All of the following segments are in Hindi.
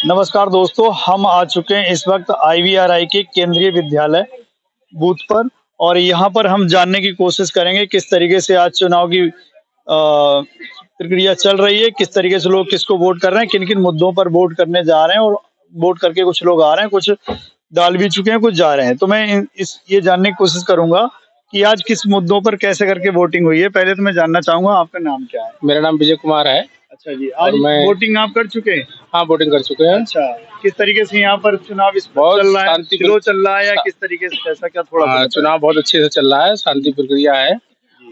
नमस्कार दोस्तों, हम आ चुके हैं इस वक्त IVRI के केंद्रीय विद्यालय बूथ पर और यहाँ पर हम जानने की कोशिश करेंगे किस तरीके से आज चुनाव की प्रक्रिया चल रही है, किस तरीके से लोग किसको वोट कर रहे हैं, किन-किन मुद्दों पर वोट करने जा रहे हैं और वोट करके कुछ लोग आ रहे हैं, कुछ डाल भी चुके हैं, कुछ जा रहे हैं। तो मैं ये जानने की कोशिश करूंगा कि आज किस मुद्दों पर कैसे करके वोटिंग हुई है। पहले तो मैं जानना चाहूंगा आपका नाम क्या है? मेरा नाम विजय कुमार है। अच्छा जी, आज वोटिंग आप कर चुके हैं? हाँ, वोटिंग कर चुके हैं। अच्छा, किस तरीके से यहाँ पर चुनाव बहुत चल रहा है? शांति स्लो चल रहा है या किस तरीके से, कैसा क्या थोड़ा चुनाव बहुत अच्छे से चल रहा है, शांति प्रक्रिया है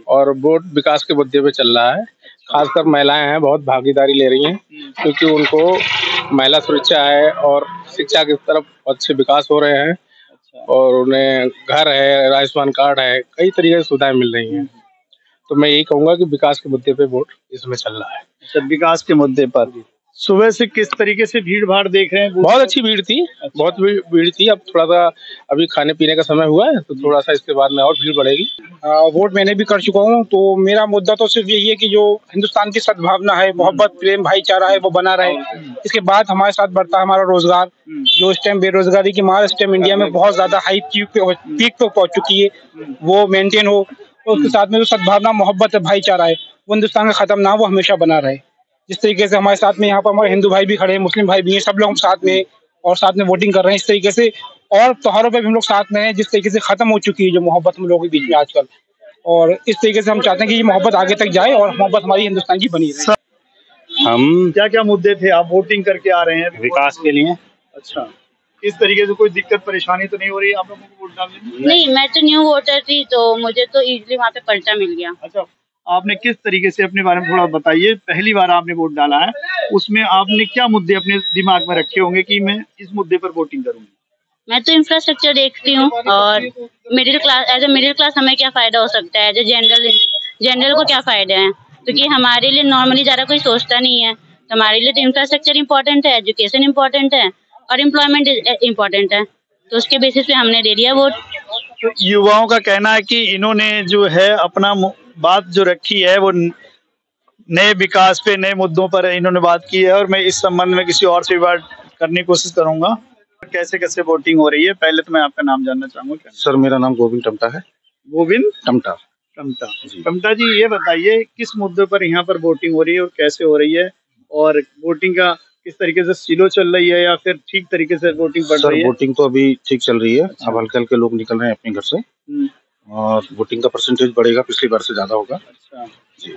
और वोट विकास के मुद्दे पे चल रहा है। खासकर महिलाएं हैं, बहुत भागीदारी ले रही हैं क्योंकि उनको महिला सुरक्षा है और शिक्षा की तरफ अच्छे विकास हो रहे हैं और उन्हें घर है, आयुष्मान कार्ड है, कई तरीके की सुविधाएं मिल रही हैं। तो मैं यही कहूंगा कि विकास के मुद्दे पे वोट इसमें चल रहा है। अच्छा, विकास के मुद्दे पर सुबह से किस तरीके से भीड़ भाड़ देख रहे हैं? बहुत अच्छी भीड़ थी। अच्छा। बहुत भीड़ थी। अब थोड़ा सा अभी खाने पीने का समय हुआ है तो थोड़ा सा इसके बाद में और भीड़ बढ़ेगी। वोट मैंने भी कर चुका हूँ। तो मेरा मुद्दा तो सिर्फ यही है कि जो हिंदुस्तान की सद्भावना है, मोहब्बत, प्रेम, भाईचारा है वो बना रहे। इसके बाद हमारे साथ बढ़ता है हमारा रोजगार। जो इस टाइम बेरोजगारी की मार इस टाइम इंडिया में बहुत ज्यादा हाई पीक पे पहुंच चुकी है, वो मेंटेन हो। तो उसके साथ में जो सद्भावना, मोहब्बत है, भाईचारा है, वो हिंदुस्तान का खत्म ना, वो हमेशा बना रहे। जिस तरीके से हमारे साथ में यहाँ पर हमारे हिंदू भाई भी खड़े हैं, मुस्लिम भाई भी हैं, सब लोग हम साथ में और साथ में वोटिंग कर रहे हैं इस तरीके से। और त्योहारों पे भी हम लोग साथ में हैं, जिस तरीके से खत्म हो चुकी है जो मोहब्बत हम लोगों के बीच में आजकल। और इस तरीके से हम चाहते हैं कि ये मोहब्बत आगे तक जाए और मोहब्बत हमारी हिंदुस्तान की बनी रहे। हम क्या-क्या मुद्दे थे? आप वोटिंग करके आ रहे हैं विकास के लिए। अच्छा, किस तरीके से कोई दिक्कत परेशानी तो नहीं हो रही है आप लोगों को वोट डालने में? नहीं, मैं तो न्यू वोटर थी तो मुझे तो इजीली वहाँ पे पर्चा मिल गया। अच्छा, आपने किस तरीके से अपने बारे में थोड़ा बताइए? पहली बार आपने वोट डाला है, उसमें आपने क्या मुद्दे अपने दिमाग में रखे होंगे कि मैं इस मुद्दे पर वोटिंग करूंगी? मैं तो इंफ्रास्ट्रक्चर देखती हूँ और middle class, as a middle class हमें क्या फायदा हो सकता है, एज ए जनरल को क्या फायदे हैं, क्योंकि हमारे लिए नॉर्मली ज्यादा कोई सोचता नहीं है। तो हमारे लिए तो इंफ्रास्ट्रक्चर इम्पोर्टेंट है, एजुकेशन इम्पोर्टेंट है और एम्प्लॉयमेंट इम्पोर्टेंट है। तो उसके बेसिस पे हमने दे दिया वोट। तो युवाओं का कहना है कि इन्होंने जो है अपना बात जो रखी है वो नए विकास पे, नए मुद्दों पर इन्होंने बात की है और मैं इस संबंध में किसी और से भी बात करने की कोशिश करूंगा। कैसे कैसे वोटिंग हो रही है? पहले तो मैं आपका नाम जानना चाहूंगा। सर, मेरा नाम गोविंद टमटा है। गोविंद टमटा। टमटा जी, ये बताइए किस मुद्दे पर यहाँ पर वोटिंग हो रही है और कैसे हो रही है और वोटिंग का किस तरीके से स्लो चल रही है या फिर ठीक तरीके से वोटिंग बढ़ रही है? वोटिंग तो अभी ठीक चल रही है। अब हल्के हल्के लोग निकल रहे हैं अपने घर से और वोटिंग का परसेंटेज बढ़ेगा, पिछली बार से ज्यादा होगा। अच्छा जी।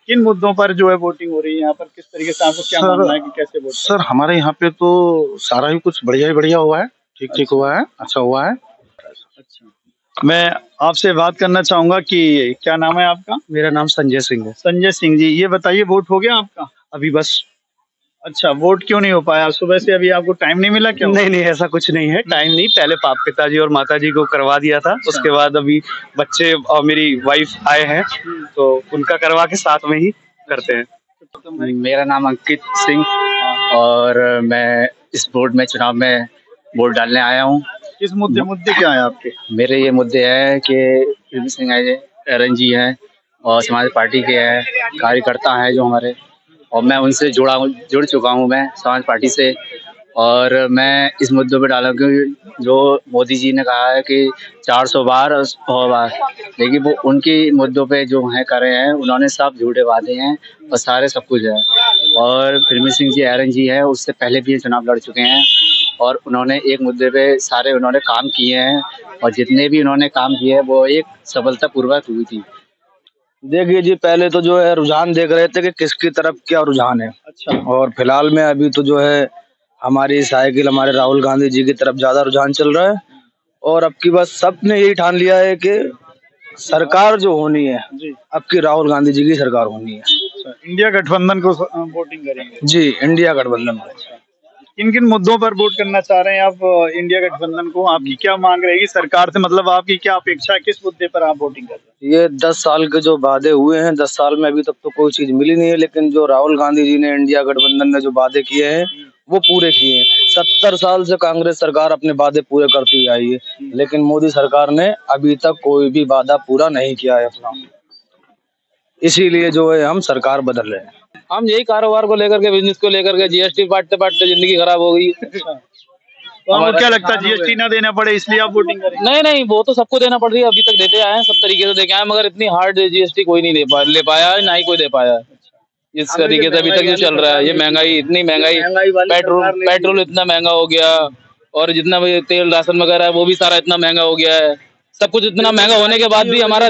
किन मुद्दों पर जो है वोटिंग हो रही है यहाँ पर, किस तरीके से आपको क्या मानना है कि कैसे वोट? सर, हमारे यहाँ पे तो सारा ही कुछ बढ़िया हुआ है, ठीक हुआ है, अच्छा हुआ है। अच्छा, मैं आपसे बात करना चाहूंगा कि क्या नाम है आपका? मेरा नाम संजय सिंह है। संजय सिंह जी, ये बताइए वोट हो गया आपका? अभी बस। अच्छा, वोट क्यों नहीं हो पाया? सुबह से अभी आपको टाइम नहीं मिला क्या? नहीं, ऐसा कुछ नहीं है, टाइम नहीं। पहले पिताजी और माताजी को करवा दिया था। उसके बाद अभी बच्चे और मेरी वाइफ आए हैं तो उनका करवा के साथ में ही करते हैं। मेरा नाम अंकित सिंह और मैं इस बोर्ड में चुनाव में वोट डालने आया हूँ। किस मुद्दे क्या है आपके? मेरे ये मुद्दे हैं कि पीवी सिंह एरन जी हैं और समाज पार्टी के हैं, कार्यकर्ता हैं जो हमारे, और मैं उनसे जुड़ चुका हूँ मैं समाज पार्टी से। और मैं इस मुद्दे पे डाला कि जो मोदी जी ने कहा है कि 400 बार 100 बार, लेकिन वो उनकी मुद्दों पे जो है कर रहे हैं, उन्होंने सब झूठे वादे हैं और सारे सब कुछ है। और पीवी सिंह जी एरन जी है, उससे पहले भी चुनाव लड़ चुके हैं और उन्होंने एक मुद्दे पे सारे उन्होंने काम किए हैं और जितने भी उन्होंने काम किए हैं वो एक सफलतापूर्वक हुई थी। देखिए जी, पहले तो जो है रुझान देख रहे थे कि किसकी तरफ क्या रुझान है। अच्छा। और फिलहाल में अभी तो जो है हमारी साइकिल हमारे राहुल गांधी जी की तरफ ज्यादा रुझान चल रहा है और अब की बस सबने यही ठान लिया है कि सरकार जो होनी है अब की राहुल गांधी जी की सरकार होनी है। अच्छा, इंडिया गठबंधन को वोटिंग करेंगे? जी, इंडिया गठबंधन को। किन किन मुद्दों पर वोट करना चाह रहे हैं आप इंडिया गठबंधन को? आपकी क्या मांग रहेगी सरकार से, मतलब आपकी क्या अपेक्षा है, किस मुद्दे पर आप वोटिंग कर रहे हैं? ये 10 साल के जो वादे हुए हैं, 10 साल में अभी तक तो कोई चीज मिली नहीं है, लेकिन जो राहुल गांधी जी ने इंडिया गठबंधन ने जो वादे किए हैं वो पूरे किए हैं। 70 साल से कांग्रेस सरकार अपने वादे पूरे करती हुई आई है, लेकिन मोदी सरकार ने अभी तक कोई भी वादा पूरा नहीं किया है अपना। इसीलिए जो है हम सरकार बदल रहे हैं। हम यही कारोबार को लेकर के, बिजनेस को लेकर के, जीएसटी बांटते बांटते जिंदगी खराब हो गई। तो आपको क्या लगता है जीएसटी ना देना पड़े इसलिए आप वोटिंग करें? नहीं नहीं, वो तो सबको देना पड़ रही है, अभी तक देते आए हैं, सब तरीके से देखे आए, मगर इतनी हार्ड जीएसटी कोई नहीं ले पाया है, ना ही कोई दे पाया है। इस तरीके से अभी तक जो चल रहा है, ये महंगाई, इतनी महंगाई, पेट्रोल इतना महंगा हो गया, और जितना भी तेल राशन वगैरह है वो भी सारा इतना महंगा हो गया है। सब कुछ इतना महंगा होने के बाद भी हमारा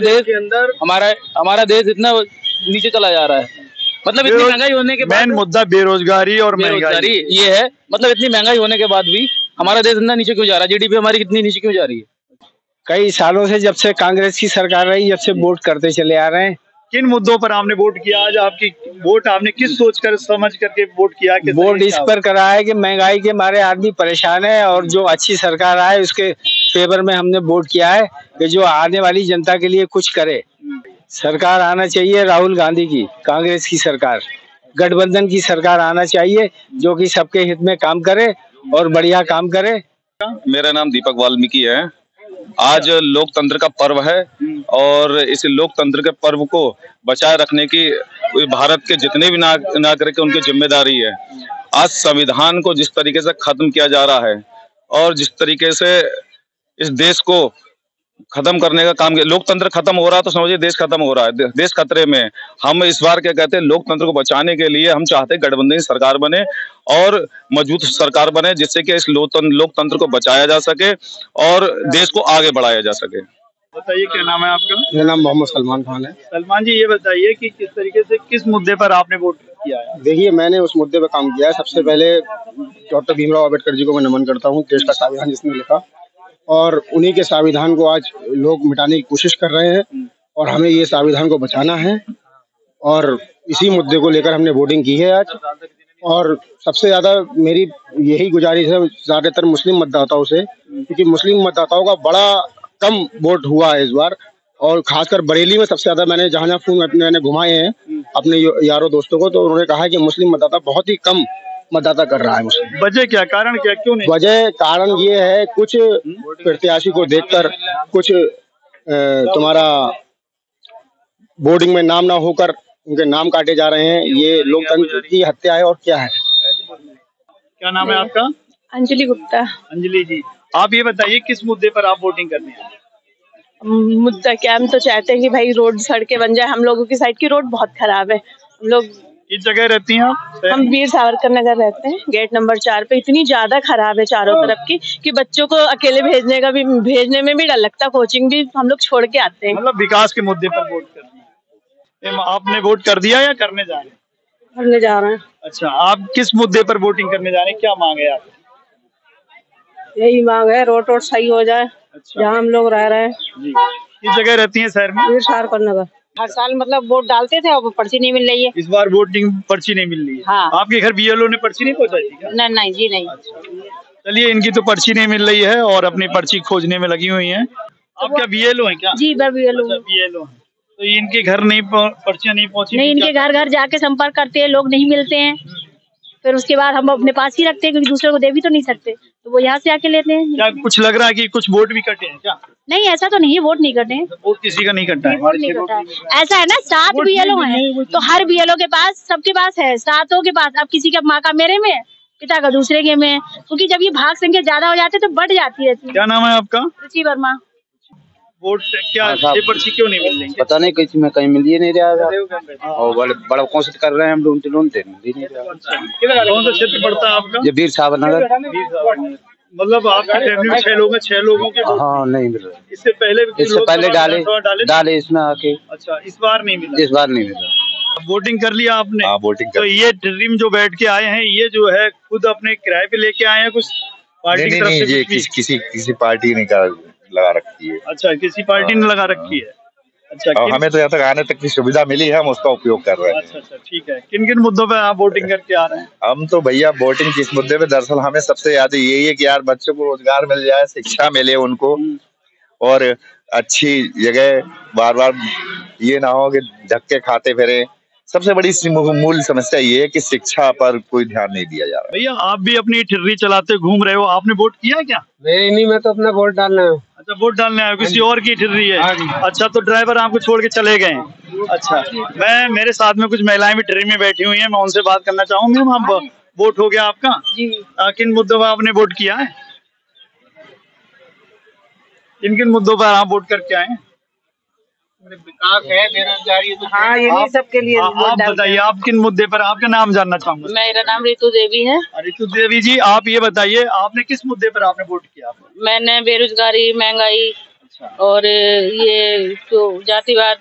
देश इतना नीचे चला जा रहा है। मतलब इतनी महंगाई होने के बाद मेन मुद्दा बेरोजगारी और महंगाई ये है। मतलब इतनी महंगाई होने के बाद भी हमारा देश इतना नीचे क्यों जा रहा है? जीडीपी हमारी कितनी नीचे क्यों जा रही है? कई सालों से, जब से कांग्रेस की सरकार रही, जब से वोट करते चले आ रहे हैं। किन मुद्दों पर आपने वोट किया? आज आपकी वोट आपने किस सोच कर समझ करके वोट किया? वोट इस पर करा है कि महंगाई के मारे आदमी परेशान है, और जो अच्छी सरकार आए उसके फेवर में हमने वोट किया है कि जो आने वाली जनता के लिए कुछ करे। सरकार आना चाहिए राहुल गांधी की, कांग्रेस की सरकार, गठबंधन की सरकार आना चाहिए, जो कि सबके हित में काम करे और बढ़िया काम करे। मेरा नाम दीपक वाल्मीकि है। आज लोकतंत्र का पर्व है, और इस लोकतंत्र के पर्व को बचाए रखने की भारत के जितने भी नागरिक हैं उनकी जिम्मेदारी है। आज संविधान को जिस तरीके से खत्म किया जा रहा है, और जिस तरीके से इस देश को खत्म करने का काम किया, लोकतंत्र खत्म हो रहा है तो समझिए देश खत्म हो रहा है, देश खतरे में। हम इस बार क्या कहते हैं, लोकतंत्र को बचाने के लिए हम चाहते हैं गठबंधन की सरकार बने और मजबूत सरकार बने, जिससे कि इस लोकतंत्र को बचाया जा सके और देश को आगे बढ़ाया जा सके। बताइए क्या नाम है आपका? मेरा नाम मोहम्मद सलमान खान है। सलमान जी, ये बताइए कि किस तरीके से, किस मुद्दे पर आपने वोट किया है? देखिए, मैंने उस मुद्दे पर काम किया है। सबसे पहले डॉक्टर भीमराव अम्बेडकर जी को मैं नमन करता हूँ, देश का संविधान जिसने लिखा, और उन्हीं के संविधान को आज लोग मिटाने की कोशिश कर रहे हैं, और हमें ये संविधान को बचाना है, और इसी मुद्दे को लेकर हमने वोटिंग की है आज। और सबसे ज्यादा मेरी यही गुजारिश है ज्यादातर मुस्लिम मतदाताओं से, क्योंकि मुस्लिम मतदाताओं का बड़ा कम वोट हुआ है इस बार, और खासकर बरेली में सबसे ज्यादा मैंने जहाँ फोन मैंने घुमाए हैं अपने यारों दोस्तों को, तो उन्होंने कहा है कि मुस्लिम मतदाता बहुत ही कम मतदाता कर रहा है मुस्लिम। वजह क्या, कारण क्या, क्यों नहीं? वजह कारण ये है, कुछ प्रत्याशी को देखकर, कुछ तुम्हारा बोर्डिंग में नाम ना होकर उनके नाम काटे जा रहे हैं। ये लोकतंत्र की हत्या है, और क्या है। क्या नाम है आपका? अंजलि गुप्ता। अंजलि जी, आप ये बताइए किस मुद्दे पर आप वोटिंग करने हैं? मुद्दा क्या, हम तो चाहते हैं कि भाई रोड सड़कें बन जाए। हम लोगों की साइड की रोड बहुत खराब है। हम लोग इस जगह रहती हैं आप? हम वीर सावरकर नगर रहते हैं, गेट नंबर 4 पे। इतनी ज्यादा खराब है चारों तरफ की कि बच्चों को अकेले भेजने में भी डर लगता। कोचिंग भी हम लोग छोड़ के आते हैं। मतलब विकास के मुद्दे पर वोट करना है। आपने वोट कर दिया या करने जा रहे हैं? करने जा रहे हैं। अच्छा, आप किस मुद्दे पर वोटिंग करने जा रहे हैं? क्या मांग है आप? यही मांग है, रोड सही हो जाए। अच्छा। जहाँ हम लोग रह रहे हैं जी। किस जगह रहती हैं शहर में? वीर सावरकर नगर। हर साल मतलब वोट डालते थे, अब पर्ची नहीं मिल रही है। इस बार वोटिंग पर्ची नहीं मिल रही है। हाँ। आपके घर बीएलओ ने पर्ची नहीं पहुंचाई थी क्या? नहीं जी नहीं। चलिए, इनकी तो पर्ची नहीं मिल रही है और अपनी पर्ची खोजने में लगी हुई हैं। आप क्या बीएलओ हैं क्या? जी, मैं बीएलओ। बीएलओ। तो इनके घर नहीं पर्चियां नहीं पहुंची? नहीं, इनके घर घर जाके संपर्क करते हैं, लोग नहीं मिलते हैं। फिर उसके बाद हम अपने पास ही रखते हैं, क्योंकि दूसरे को दे भी तो नहीं सकते, तो वो यहाँ से आके लेते हैं। क्या कुछ लग रहा है कि कुछ वोट भी कटे हैं क्या? नहीं, ऐसा तो नहीं है, वोट नहीं कटे हैं। वोट किसी का नहीं कटा है? वोट नहीं कटा है। ऐसा है ना, 7 बीएलओ हैं, तो हर बीएलओ के पास, सबके पास है, 7 के पास। अब किसी का माँ का मेरे में, पिता का दूसरे के में, क्योंकि जब ये भाग संख्या ज्यादा हो जाते तो बढ़ जाती रहती है। क्या नाम है आपका? रुचि वर्मा। वोट क्या ये पर्ची क्यों नहीं मिल रही? पता नहीं, किसी में कहीं मिल ही नहीं रहा, और बड़ा कोशिश कर रहे हैं हम लोग, मिल ही नहीं रहा। कौन सा क्षेत्र पड़ता है आपका? ये वीर सावरनगर। मतलब आपकी फैमिली में 6 लोग हैं, 6 लोगों के? हाँ, नहीं मिल रहा। इससे पहले डाले इसमें आके। अच्छा, इस बार नहीं मिला? इस बार नहीं मिला। वोटिंग कर लिया आपने? हाँ, वोटिंग तो ये टीम जो बैठ के आए हैं, ये जो है खुद अपने किराए पे लेके आए हैं, कुछ पार्टी की तरफ से? ये किसी पार्टी ने लगा रखी है। अच्छा, किसी पार्टी ने लगा रखी है। अच्छा, हमें तो यहाँ तक आने तक की सुविधा मिली है, हम उसका उपयोग कर रहे हैं। अच्छा, ठीक है। किन किन मुद्दों पे आप वोटिंग करके आ रहे हैं? हम तो भैया वोटिंग किस मुद्दे पे, दरअसल हमें सबसे ज्यादा यही है कि यार बच्चों को रोजगार मिल जाए, शिक्षा मिले उनको, और अच्छी जगह बार बार ये ना हो कि धक्के खाते फिरे। सबसे बड़ी मूल समस्या ये है कि शिक्षा पर कोई ध्यान नहीं दिया जा रहा। भैया, आप भी अपनी ठिर्री चलाते घूम रहे हो, आपने वोट किया क्या? नहीं, मैं तो अपना वोट डालना है। अच्छा, वोट डालने आए हो, किसी और की ठिर्री है? अच्छा, तो ड्राइवर आपको छोड़ के चले गए? अच्छा, मेरे साथ में कुछ महिलाएं भी ठिर्री में बैठी हुई हैं, मैं उनसे बात करना चाहूंगी। मैम, आप वोट हो गया आपका जी? किन मुद्दों पर आपने वोट किया है? किन किन मुद्दों पर आप वोट करके आए? विकास है, बेरोजगारी, हाँ, ये सबके लिए। आप बताइए, आप किन मुद्दे पर? आपका नाम जानना चाहूंगा। मेरा नाम रितु देवी है। रितु देवी जी, आप ये बताइए, आपने किस मुद्दे पर आपने वोट किया? मैंने बेरोजगारी, महंगाई और ये जो जातिवाद,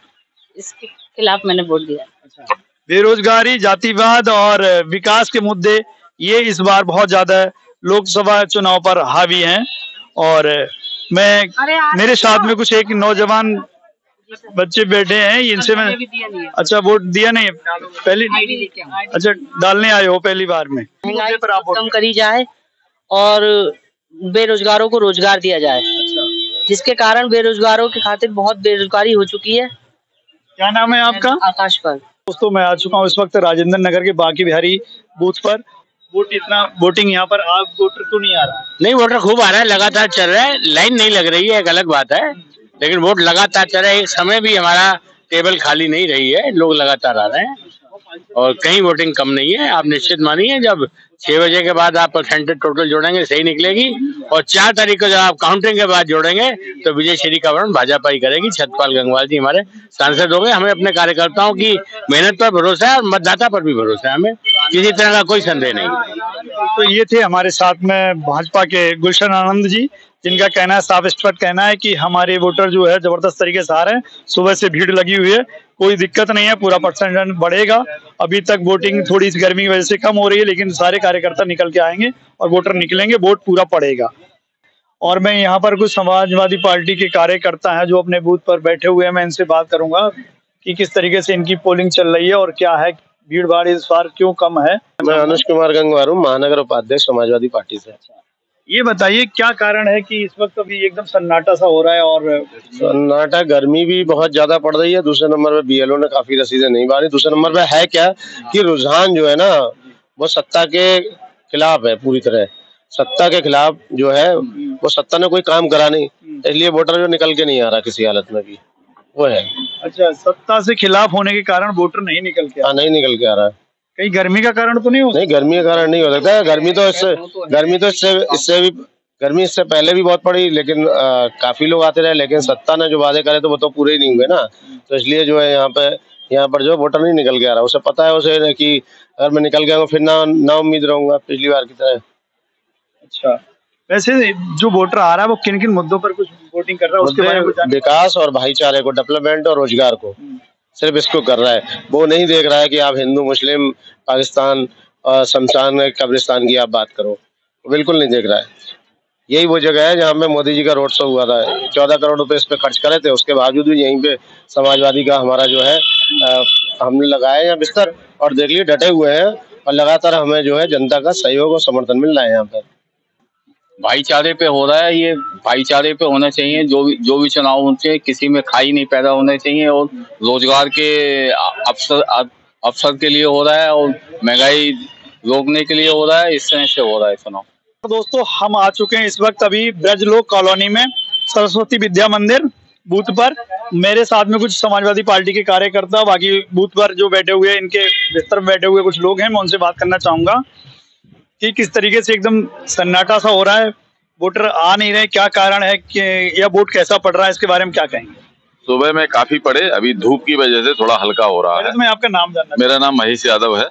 इसके खिलाफ मैंने वोट दिया। अच्छा, बेरोजगारी, जातिवाद और विकास के मुद्दे ये इस बार बहुत ज्यादा लोकसभा चुनाव पर हावी हैं। और मेरे साथ में कुछ एक नौजवान बच्चे बैठे हैं, इनसे मैं अच्छा, वोट दिया नहीं पहली? अच्छा, डालने आए हो पहली बार में? महंगाई पर कम करी जाए और बेरोजगारों को रोजगार दिया जाए। अच्छा। जिसके कारण बेरोजगारों की खातिर बहुत बेरोजगारी हो चुकी है। क्या नाम है आपका? आकाश पर। दोस्तों, मैं आ चुका हूँ इस वक्त राजेंद्र नगर के बाकी बिहारी बूथ पर। वोटिंग यहाँ पर, आप वोटर क्यों नहीं आ रहा? नहीं, वोटर खूब आ रहा है, लगातार चल रहा है, लाइन नहीं लग रही है, एक अलग बात है, लेकिन वोट लगातार चल रहा है। एक समय भी हमारा टेबल खाली नहीं रही है, लोग लगातार आ रहे हैं और कहीं वोटिंग कम नहीं है। आप निश्चित मानिए, जब 6 बजे के बाद आप परसेंटेज टोटल जोड़ेंगे सही निकलेगी और 4 तारीख को जब आप काउंटिंग के बाद जोड़ेंगे तो विजय श्री का वर्ण भाजपा ही करेगी। छतपाल गंगवाल जी हमारे सांसद हो गए। हमें अपने कार्यकर्ताओं की मेहनत पर भरोसा है और मतदाता पर भी भरोसा है, हमें किसी तरह का कोई संदेह नहीं। तो ये थे हमारे साथ में भाजपा के गुलशन आनंद जी, जिनका कहना है, साफ स्पष्ट कहना है कि हमारे वोटर जो है जबरदस्त तरीके से आ रहे हैं। सुबह से भीड़ लगी हुई है, कोई दिक्कत नहीं है, पूरा परसेंटेज बढ़ेगा। अभी तक वोटिंग थोड़ी इस गर्मी की वजह से कम हो रही है, लेकिन सारे कार्यकर्ता निकल के आएंगे और वोटर निकलेंगे, वोट पूरा पड़ेगा। और मैं यहाँ पर कुछ समाजवादी पार्टी के कार्यकर्ता हैं जो अपने बूथ पर बैठे हुए हैं, मैं इनसे बात करूंगा कि किस तरीके से इनकी पोलिंग चल रही है और क्या है, भीड़ भाड़ इस बार क्यों कम है। मैं अनुज कुमार गंगवार हूँ, महानगर उपाध्यक्ष समाजवादी पार्टी से। ये बताइए, क्या कारण है कि इस वक्त अभी एकदम सन्नाटा सा हो रहा है? और सन्नाटा, गर्मी भी बहुत ज्यादा पड़ रही है, दूसरे नंबर पे बीएलओ ने काफी रसीदें नहीं मारी, दूसरे नंबर पे है क्या कि रुझान जो है ना वो सत्ता के खिलाफ है, पूरी तरह सत्ता के खिलाफ जो है, वो सत्ता ने कोई काम करा नहीं, इसलिए वोटर जो निकल के नहीं आ रहा किसी हालत में भी, वो है। अच्छा, सत्ता से खिलाफ होने के कारण वोटर नहीं निकल के नहीं निकल के आ रहा है। कहीं गर्मी का कारण तो नहीं हो? नहीं, गर्मी का कारण नहीं हो सकता है। गर्मी इससे पहले भी बहुत पड़ी, लेकिन काफी लोग आते रहे, लेकिन सत्ता ने जो वादे करे तो वो तो पूरे ही नहीं हुए ना। तो इसलिए जो है यहाँ पर जो वोटर नहीं निकल के आ रहा, उसे पता है उसे कि अगर मैं निकल गया फिर ना उम्मीद रहूंगा पिछली बार की तरह। अच्छा, वैसे जो वोटर आ रहा है वो किन किन मुद्दों पर कुछ वोटिंग कर रहा है, उसके बारे में? विकास और भाईचारे को, डेवलपमेंट और रोजगार को, सिर्फ इसको कर रहा है। वो नहीं देख रहा है कि आप हिंदू, मुस्लिम, पाकिस्तान और शमशान, कब्रिस्तान की आप बात करो, बिल्कुल नहीं देख रहा है। यही वो जगह है जहाँ पे मोदी जी का रोड शो हुआ था, 14 करोड़ रुपए इस पे खर्च करे थे, उसके बावजूद भी यहीं पे समाजवादी का हमारा जो है हमने लगाया यहाँ बिस्तर, और देख लिए डटे हुए हैं और लगातार हमें जो है जनता का सहयोग और समर्थन मिल रहा है। यहाँ पर भाईचारे पे हो रहा है, ये भाईचारे पे होना चाहिए। जो भी चुनाव होते हैं, किसी में खाई नहीं पैदा होने चाहिए और रोजगार के अवसर के लिए हो रहा है और महंगाई रोकने के लिए हो रहा है, इस तरह से हो रहा है चुनाव। दोस्तों, हम आ चुके हैं इस वक्त अभी ब्रजलोक कॉलोनी में सरस्वती विद्या मंदिर बूथ पर। मेरे साथ में कुछ समाजवादी पार्टी के कार्यकर्ता, बाकी बूथ पर जो बैठे हुए, इनके बिस्तर में बैठे हुए कुछ लोग हैं, मैं उनसे बात करना चाहूंगा कि किस तरीके से एकदम सन्नाटा सा हो रहा है, वोटर आ नहीं रहे, क्या कारण है कि यह वोट कैसा पड़ रहा है, इसके बारे में क्या कहेंगे? सुबह में काफी पड़े, अभी धूप की वजह से थोड़ा हल्का हो रहा है। मैं आपका नाम जानना? मेरा नाम महेश यादव है।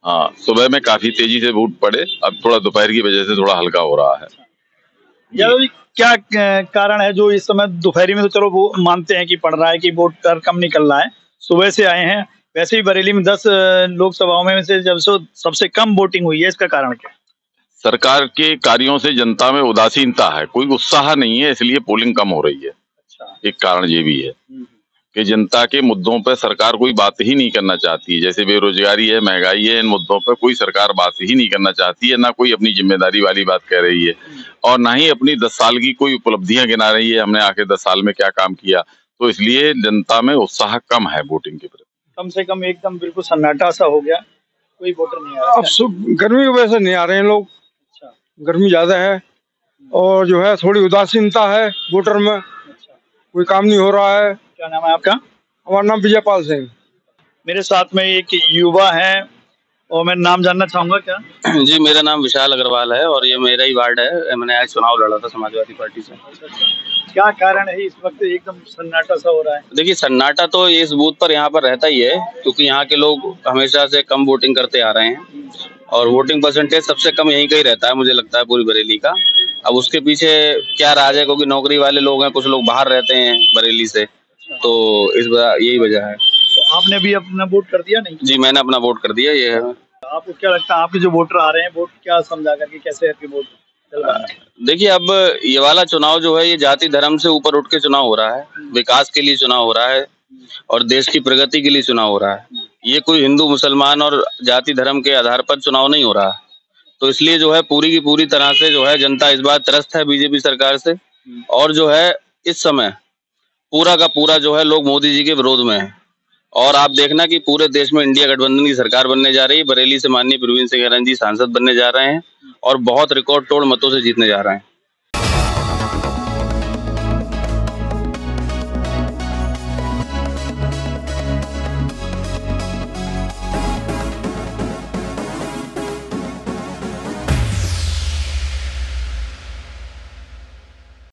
हाँ, सुबह में काफी तेजी से वोट पड़े, अब थोड़ा दोपहर की वजह से थोड़ा हल्का हो रहा है। यादव जी, क्या कारण है जो इस समय दोपहरी में, तो चलो वो मानते हैं कि पड़ रहा है कि वोट कम निकल रहा है, सुबह से आए हैं, वैसे ही बरेली में 10 लोकसभाओं में से जब सबसे कम वोटिंग हुई है, इसका कारण क्या? सरकार के कार्यों से जनता में उदासीनता है, कोई उत्साह नहीं है, इसलिए पोलिंग कम हो रही है। अच्छा। एक कारण ये भी है कि जनता के मुद्दों पर सरकार कोई बात ही नहीं करना चाहती है, जैसे बेरोजगारी है, महंगाई है, इन मुद्दों पर कोई सरकार बात ही नहीं करना चाहती है, ना कोई अपनी जिम्मेदारी वाली बात कह रही है और ना ही अपनी 10 साल की कोई उपलब्धियां गिना रही है, हमने आके 10 साल में क्या काम किया। तो इसलिए जनता में उत्साह कम है वोटिंग के प्रति। कम से कम एकदम बिल्कुल सन्नाटा सा हो गया, कोई वोटर नहीं आ रहा। अब गर्मी की वजह से नहीं आ रहे हैं लोग। अच्छा। गर्मी ज्यादा है, और जो है थोड़ी उदासीनता है वोटर में, कोई काम नहीं हो रहा है। क्या नाम है आपका? हमारा नाम विजयपाल सिंह। मेरे साथ में एक युवा है और मैं नाम जानना चाहूंगा क्या? जी, मेरा नाम विशाल अग्रवाल है और ये मेरा ही वार्ड है। मैंने आज चुनाव लड़ा था समाजवादी पार्टी से। क्या कारण है इस वक्त एकदम सन्नाटा सा हो रहा है? देखिए, सन्नाटा तो इस बूथ पर यहाँ पर रहता ही है, क्योंकि यहाँ के लोग हमेशा से कम वोटिंग करते आ रहे हैं और वोटिंग परसेंटेज सबसे कम यहीं का ही रहता है, मुझे लगता है पूरी बरेली का। अब उसके पीछे क्या राज है, क्योंकि नौकरी वाले लोग हैं, कुछ लोग बाहर रहते हैं बरेली से, तो इस यही वजह है। तो आपने भी अपना वोट कर दिया? नहीं जी, मैंने अपना वोट कर दिया। ये है। आपको क्या लगता है आपके जो वोटर आ रहे हैं वोट क्या समझा करके कैसे आपके वोट डलवा रहे हैं? देखिए, अब ये वाला चुनाव जो है ये जाति धर्म से ऊपर उठ के चुनाव हो रहा है, विकास के लिए चुनाव हो रहा है और देश की प्रगति के लिए चुनाव हो रहा है। ये कोई हिंदू मुसलमान और जाति धर्म के आधार पर चुनाव नहीं हो रहा है। तो इसलिए जो है पूरी की पूरी तरह से जो है जनता इस बार त्रस्त है बीजेपी सरकार से, और जो है इस समय पूरा का पूरा जो है लोग मोदी जी के विरोध में है। और आप देखना कि पूरे देश में इंडिया गठबंधन की सरकार बनने जा रही है। बरेली से माननीय प्रवीण सिंह ऐरन जी सांसद बनने जा रहे हैं और बहुत रिकॉर्ड तोड़ मतों से जीतने जा रहे हैं।